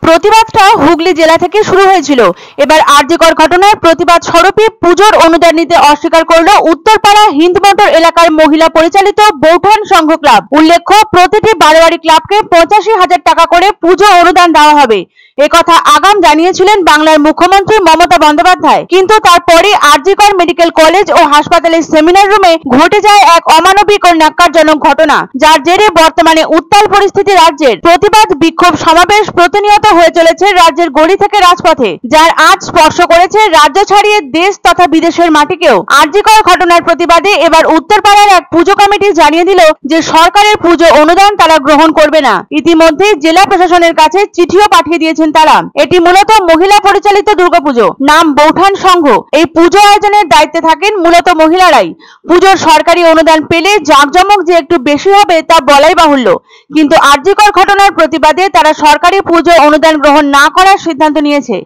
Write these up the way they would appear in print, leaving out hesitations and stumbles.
প্রতিবাদটা হুগলি জেলা থেকে শুরু হয়েছিল। এবার আরজিকর ঘটনার প্রতিবাদ স্বরূপে পুজোর অনুদান নিতে অস্বীকার করল উত্তরপাড়া হিন্দমোটর এলাকার মহিলা পরিচালিত বৌঠান সংঘ ক্লাব। উল্লেখ্য, প্রতিটি বারোয়ারি ক্লাবকে 85,000 টাকা করে পুজো অনুদান দেওয়া হবে, একথা আগাম জানিয়েছিলেন বাংলার মুখ্যমন্ত্রী মমতা বন্দ্যোপাধ্যায়। কিন্তু তারপরে আরজিকর মেডিকেল কলেজ ও হাসপাতালের সেমিনার রুমে ঘটে যায় এক অমানবিক ও ন্যাক্কারজনক ঘটনা, যার জেরে বর্তমানে উত্তাল পরিস্থিতি রাজ্যের। প্রতিবাদ বিক্ষোভ সমাবেশ প্রতিনিয়ত হয়ে চলেছে রাজ্যের গলি থেকে রাজপথে, যার আজ স্পর্শ করেছে রাজ্য ছাড়িয়ে দেশ তথা বিদেশের মাটিকেও। আরজিকর ঘটনার প্রতিবাদে এবার উত্তরপাড়ার এক পুজো কমিটি জানিয়ে দিল যে সরকারের পুজো অনুদান তারা গ্রহণ করবে না। ইতিমধ্যে জেলা প্রশাসনের কাছে চিঠিও পাঠিয়ে দিয়েছেন তারা। এটি মূলত মহিলা পরিচালিত দুর্গাপুজো, নাম বৌঠান সংঘ। এই পুজো আয়োজনের দায়িত্বে থাকেন মূলত মহিলারাই। পুজোর সরকারি অনুদান পেলে জাঁকজমক যে একটু বেশি হবে তা বলাই বাহুল্য, কিন্তু আরজিকর ঘটনার প্রতিবাদে তারা সরকারি পুজো অনুদান গ্রহণ না করার সিদ্ধান্ত নিয়েছে।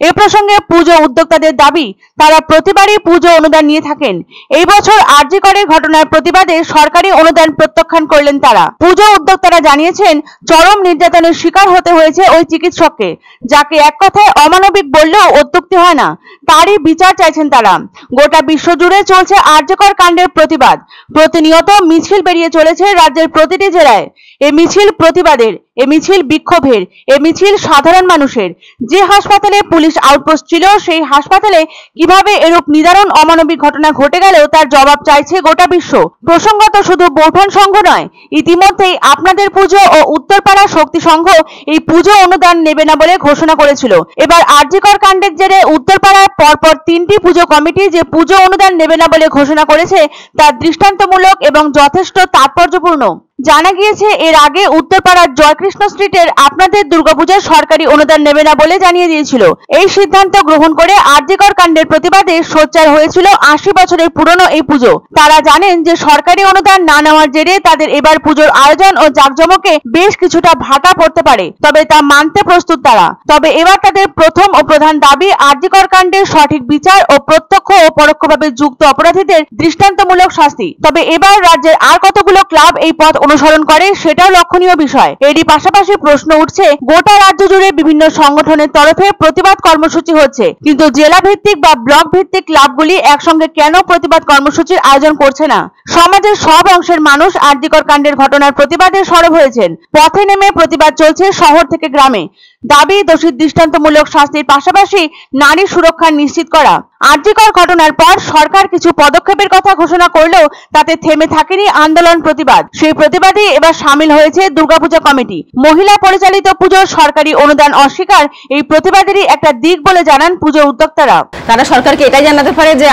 এ প্রসঙ্গে পুজো উদ্যোক্তাদের দাবি, তারা প্রতিবারই পুজো অনুদান নিয়ে থাকেন। এই বছর আরজিকরের ঘটনার প্রতিবাদে সরকারি অনুদান প্রত্যাখ্যান করলেন তারা। পুজো উদ্যোক্তারা জানিয়েছেন, চরম নির্যাতনের শিকার হতে হয়েছে ওই চিকিৎসককে, যাকে এক কথায় অমানবিক বললেও অত্যুক্তি হয় না। তারই বিচার চাইছেন তারা। গোটা বিশ্ব জুড়ে চলছে আরজিকর কাণ্ডের প্রতিবাদ। প্রতিনিয়ত মিছিল বেরিয়ে চলেছে রাজ্যের প্রতিটি জেলায়। এ মিছিল প্রতিবাদের, এ মিছিল বিক্ষোভের, এ মিছিল সাধারণ মানুষের। যে হাসপাতালে পুলিশ আউটপোস্ট ছিল, সেই হাসপাতালে কিভাবে এরূপ নিদারুণ অমানবিক ঘটনা ঘটে গেল তার জবাব চাইছে গোটা বিশ্ব। প্রসঙ্গত শুধু বৌঠান সংঘ নয়, ইতিমধ্যেই আপনাদের পুজো ও উত্তরপাড়া শক্তি সংঘ এই পুজো অনুদান নেবে না বলে ঘোষণা করেছিল। এবার আরজিকর কাণ্ডের জেরে উত্তরপাড়ার পরপর 3টি পুজো কমিটি যে পুজো অনুদান নেবে না বলে ঘোষণা করেছে, তা দৃষ্টান্তমূলক এবং যথেষ্ট তাৎপর্যপূর্ণ। জানা গিয়েছে, এর আগে উত্তরপাড়ার জয়কৃষ্ণ স্ট্রিটের আপনাদের দুর্গাপূজার সরকারি অনুদান নেবে না বলে জানিয়ে দিয়েছিল। এই সিদ্ধান্ত গ্রহণ করে আরজিকর কাণ্ডের প্রতিবাদে সোচ্চার হয়েছিল 80 বছরের পুরনো এই পুজো। তারা জানেন যে সরকারি অনুদান না নেওয়ার জেরে তাদের এবার পুজোর আয়োজন ও জাঁকজমকে বেশ কিছুটা ভাটা পড়তে পারে, তবে তা মানতে প্রস্তুত তারা। তবে এবার তাদের প্রথম ও প্রধান দাবি আরজিকর কাণ্ডের সঠিক বিচার ও প্রত্যক্ষ ও পরোক্ষভাবে যুক্ত অপরাধীদের দৃষ্টান্তমূলক শাস্তি। তবে এবার রাজ্যের আর কতগুলো ক্লাব এই পথ অনুসরণ করে সেটাও লক্ষণীয় বিষয়। এরই পাশাপাশি প্রশ্ন উঠছে, গোটা রাজ্য জুড়ে বিভিন্ন সংগঠনের তরফে প্রতিবাদ কর্মসূচি হচ্ছে, কিন্তু জেলা ভিত্তিক বা ব্লক ভিত্তিক ক্লাবগুলি একসঙ্গে কেন প্রতিবাদ কর্মসূচির আয়োজন করছে না? সমাজের সব অংশের মানুষ আরজিকর কাণ্ডের ঘটনার প্রতিবাদে সরব হয়েছেন। পথে নেমে প্রতিবাদ চলছে শহর থেকে গ্রামে। দাবি, দোষীর দৃষ্টান্তমূলক শাস্তির পাশাপাশি নারী সুরক্ষা নিশ্চিত করা। আরজিকর ঘটনার পর সরকার কিছু পদক্ষেপের কথা ঘোষণা করলেও তাতে থেমে থাকেনি আন্দোলন প্রতিবাদ। সেই প্রতিবাদে এবার সামিল হয়েছে দুর্গাপূজা কমিটি। মহিলা পরিচালিত পুজোর সরকারি অনুদান অস্বীকার এই প্রতিবাদেরই একটা দিক বলে জানান পুজো উদ্যোক্তারা। তারা সরকারকে এটাই জানাতে পারে যে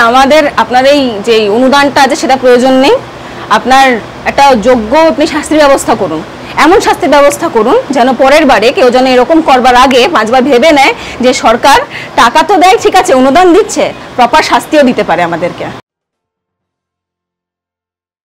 আপনার এই যে অনুদানটা আছে সেটা প্রয়োজন নেই, আপনার একটা যোগ্য আপনি শাস্তির ব্যবস্থা করুন। এমন শাস্তির ব্যবস্থা করুন যেন পরের বারে কেউ যেন এরকম করবার আগে 5 বার ভেবে নেয় যে সরকার টাকা তো দেয়, ঠিক আছে, অনুদান দিচ্ছে, প্রপার শাস্তিও দিতে পারে আমাদেরকে।